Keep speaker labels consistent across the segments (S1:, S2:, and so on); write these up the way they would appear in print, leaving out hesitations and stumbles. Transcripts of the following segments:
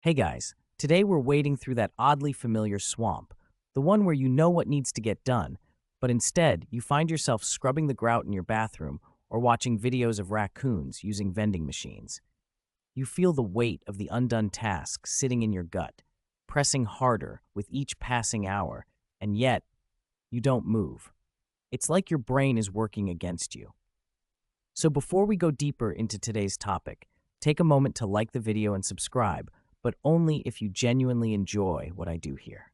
S1: Hey guys, today we're wading through that oddly familiar swamp, the one where you know what needs to get done, but instead you find yourself scrubbing the grout in your bathroom or watching videos of raccoons using vending machines. You feel the weight of the undone task sitting in your gut, pressing harder with each passing hour, and yet you don't move. It's like your brain is working against you. So before we go deeper into today's topic, take a moment to like the video and subscribe, but only if you genuinely enjoy what I do here.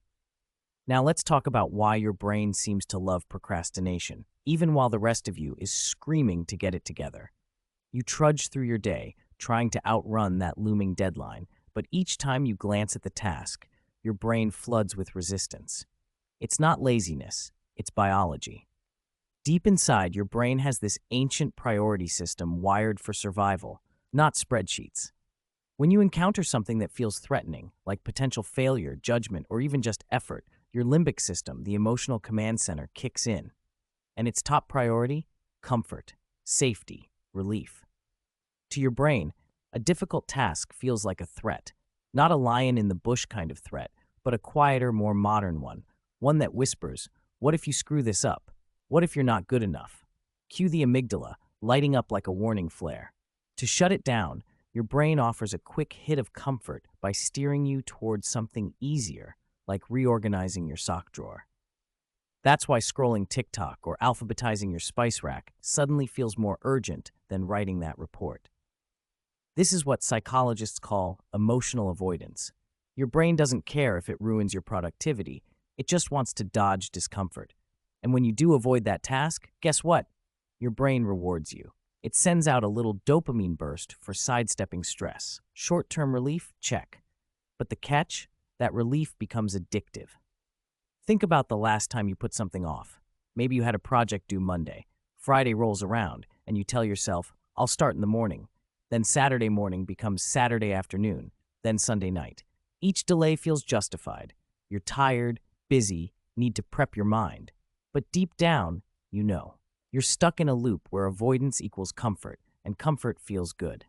S1: Now let's talk about why your brain seems to love procrastination, even while the rest of you is screaming to get it together. You trudge through your day, trying to outrun that looming deadline, but each time you glance at the task, your brain floods with resistance. It's not laziness, it's biology. Deep inside, your brain has this ancient priority system wired for survival, not spreadsheets. When you encounter something that feels threatening, like potential failure, judgment, or even just effort, your limbic system, the emotional command center, kicks in. And its top priority? Comfort, safety, relief. To your brain, a difficult task feels like a threat. Not a lion in the bush kind of threat, but a quieter, more modern one that whispers, "What if you screw this up? What if you're not good enough?" Cue the amygdala, lighting up like a warning flare. To shut it down, your brain offers a quick hit of comfort by steering you towards something easier, like reorganizing your sock drawer. That's why scrolling TikTok or alphabetizing your spice rack suddenly feels more urgent than writing that report. This is what psychologists call emotional avoidance. Your brain doesn't care if it ruins your productivity, it just wants to dodge discomfort. And when you do avoid that task, guess what? Your brain rewards you. It sends out a little dopamine burst for sidestepping stress. Short-term relief? Check. But the catch? That relief becomes addictive. Think about the last time you put something off. Maybe you had a project due Monday. Friday rolls around, and you tell yourself, "I'll start in the morning." Then Saturday morning becomes Saturday afternoon, then Sunday night. Each delay feels justified. You're tired, busy, need to prep your mind. But deep down, you know. You're stuck in a loop where avoidance equals comfort, and comfort feels good.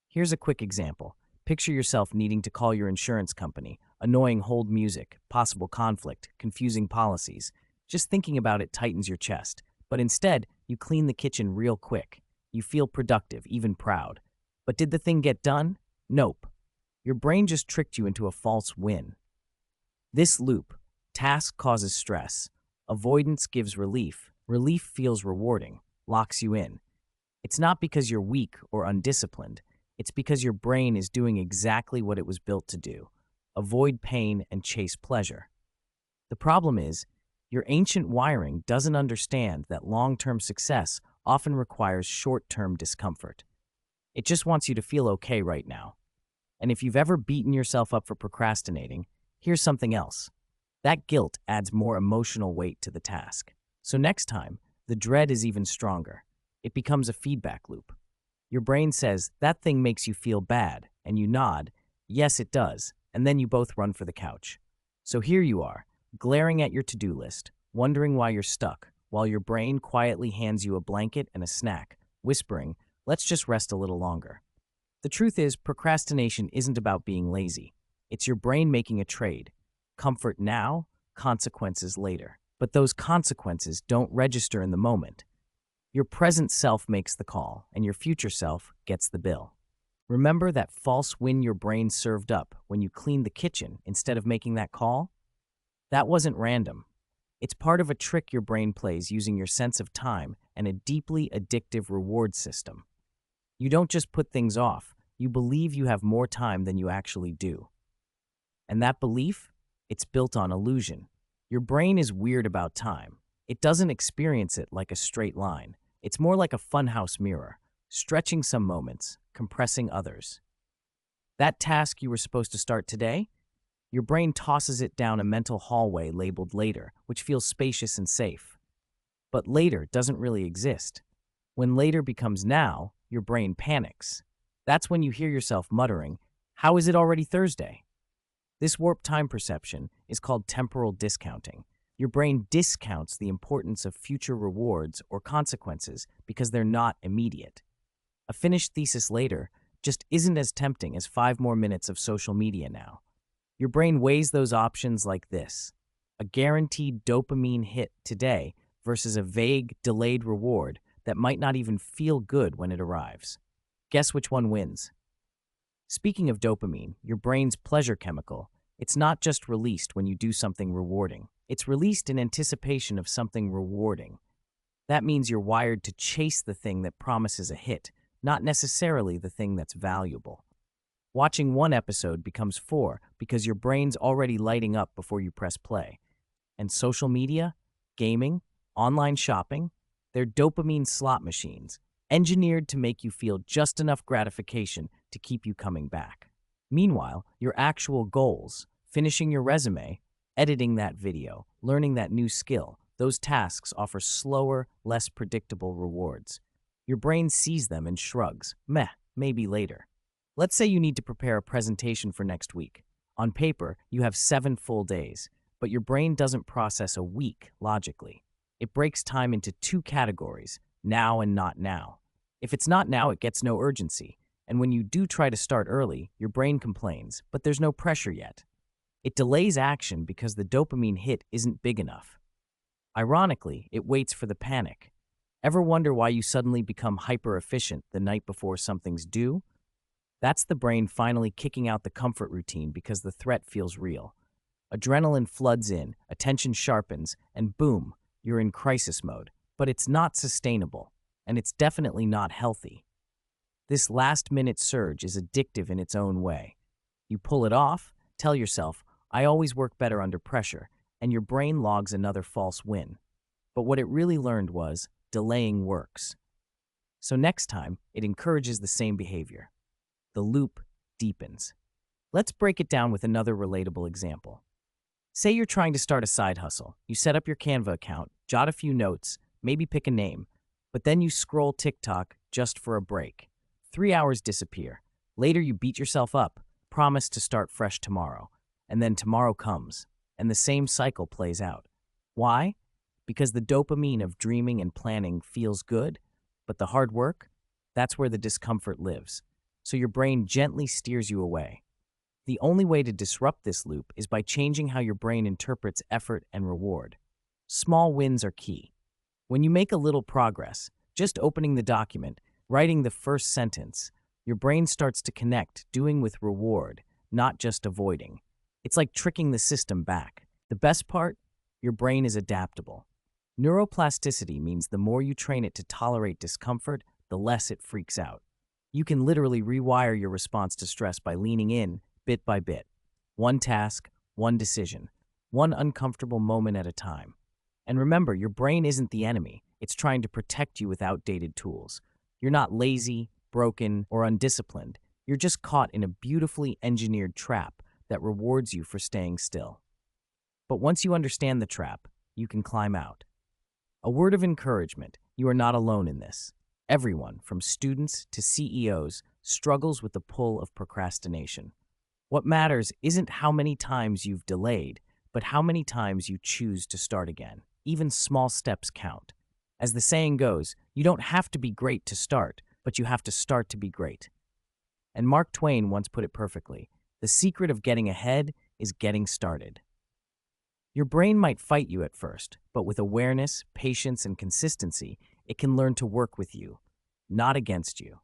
S1: Here's a quick example. Picture yourself needing to call your insurance company, annoying hold music, possible conflict, confusing policies. Just thinking about it tightens your chest. But instead, you clean the kitchen real quick. You feel productive, even proud. But did the thing get done? Nope. Your brain just tricked you into a false win. This loop, task causes stress, avoidance gives relief, relief feels rewarding, locks you in. It's not because you're weak or undisciplined. It's because your brain is doing exactly what it was built to do: avoid pain and chase pleasure. The problem is, your ancient wiring doesn't understand that long-term success often requires short-term discomfort. It just wants you to feel okay right now. And if you've ever beaten yourself up for procrastinating, here's something else. That guilt adds more emotional weight to the task. So next time, the dread is even stronger. It becomes a feedback loop. Your brain says, "That thing makes you feel bad," and you nod, "Yes, it does," and then you both run for the couch. So here you are, glaring at your to-do list, wondering why you're stuck, while your brain quietly hands you a blanket and a snack, whispering, "Let's just rest a little longer." The truth is, procrastination isn't about being lazy. It's your brain making a trade. Comfort now, consequences later. But those consequences don't register in the moment. Your present self makes the call, and your future self gets the bill. Remember that false win your brain served up when you cleaned the kitchen instead of making that call? That wasn't random. It's part of a trick your brain plays using your sense of time and a deeply addictive reward system. You don't just put things off, you believe you have more time than you actually do. And that belief? It's built on illusion. Your brain is weird about time. It doesn't experience it like a straight line. It's more like a funhouse mirror, stretching some moments, compressing others. That task you were supposed to start today? Your brain tosses it down a mental hallway labeled later, which feels spacious and safe. But later doesn't really exist. When later becomes now, your brain panics. That's when you hear yourself muttering, "How is it already Thursday?" This warped time perception is called temporal discounting. Your brain discounts the importance of future rewards or consequences because they're not immediate. A finished thesis later just isn't as tempting as 5 more minutes of social media now. Your brain weighs those options like this: a guaranteed dopamine hit today versus a vague, delayed reward that might not even feel good when it arrives. Guess which one wins? Speaking of dopamine, your brain's pleasure chemical, it's not just released when you do something rewarding. It's released in anticipation of something rewarding. That means you're wired to chase the thing that promises a hit, not necessarily the thing that's valuable. Watching one episode becomes four because your brain's already lighting up before you press play. And social media, gaming, online shopping, they're dopamine slot machines, engineered to make you feel just enough gratification to keep you coming back. Meanwhile, your actual goals, finishing your resume, editing that video, learning that new skill, those tasks offer slower, less predictable rewards. Your brain sees them and shrugs, meh, maybe later. Let's say you need to prepare a presentation for next week. On paper, you have 7 full days, but your brain doesn't process a week logically. It breaks time into 2 categories, now and not now. If it's not now, it gets no urgency. And when you do try to start early, your brain complains, but there's no pressure yet. It delays action because the dopamine hit isn't big enough. Ironically, it waits for the panic. Ever wonder why you suddenly become hyper-efficient the night before something's due? That's the brain finally kicking out the comfort routine because the threat feels real. Adrenaline floods in, attention sharpens, and boom, you're in crisis mode. But it's not sustainable, and it's definitely not healthy. This last-minute surge is addictive in its own way. You pull it off, tell yourself, I always work better under pressure, and your brain logs another false win. But what it really learned was, delaying works. So next time, it encourages the same behavior. The loop deepens. Let's break it down with another relatable example. Say you're trying to start a side hustle. You set up your Canva account, jot a few notes, maybe pick a name, but then you scroll TikTok just for a break. 3 hours disappear. Later you beat yourself up, promise to start fresh tomorrow, and then tomorrow comes, and the same cycle plays out. Why? Because the dopamine of dreaming and planning feels good, but the hard work, that's where the discomfort lives. So your brain gently steers you away. The only way to disrupt this loop is by changing how your brain interprets effort and reward. Small wins are key. When you make a little progress, just opening the document, writing the first sentence, your brain starts to connect, doing with reward, not just avoiding. It's like tricking the system back. The best part? Your brain is adaptable. Neuroplasticity means the more you train it to tolerate discomfort, the less it freaks out. You can literally rewire your response to stress by leaning in, bit by bit. One task, one decision, one uncomfortable moment at a time. And remember, your brain isn't the enemy. It's trying to protect you with outdated tools. You're not lazy, broken, or undisciplined. You're just caught in a beautifully engineered trap that rewards you for staying still. But once you understand the trap, you can climb out. A word of encouragement, you are not alone in this. Everyone, from students to CEOs, struggles with the pull of procrastination. What matters isn't how many times you've delayed, but how many times you choose to start again. Even small steps count. As the saying goes, you don't have to be great to start, but you have to start to be great. And Mark Twain once put it perfectly, the secret of getting ahead is getting started. Your brain might fight you at first, but with awareness, patience, and consistency, it can learn to work with you, not against you.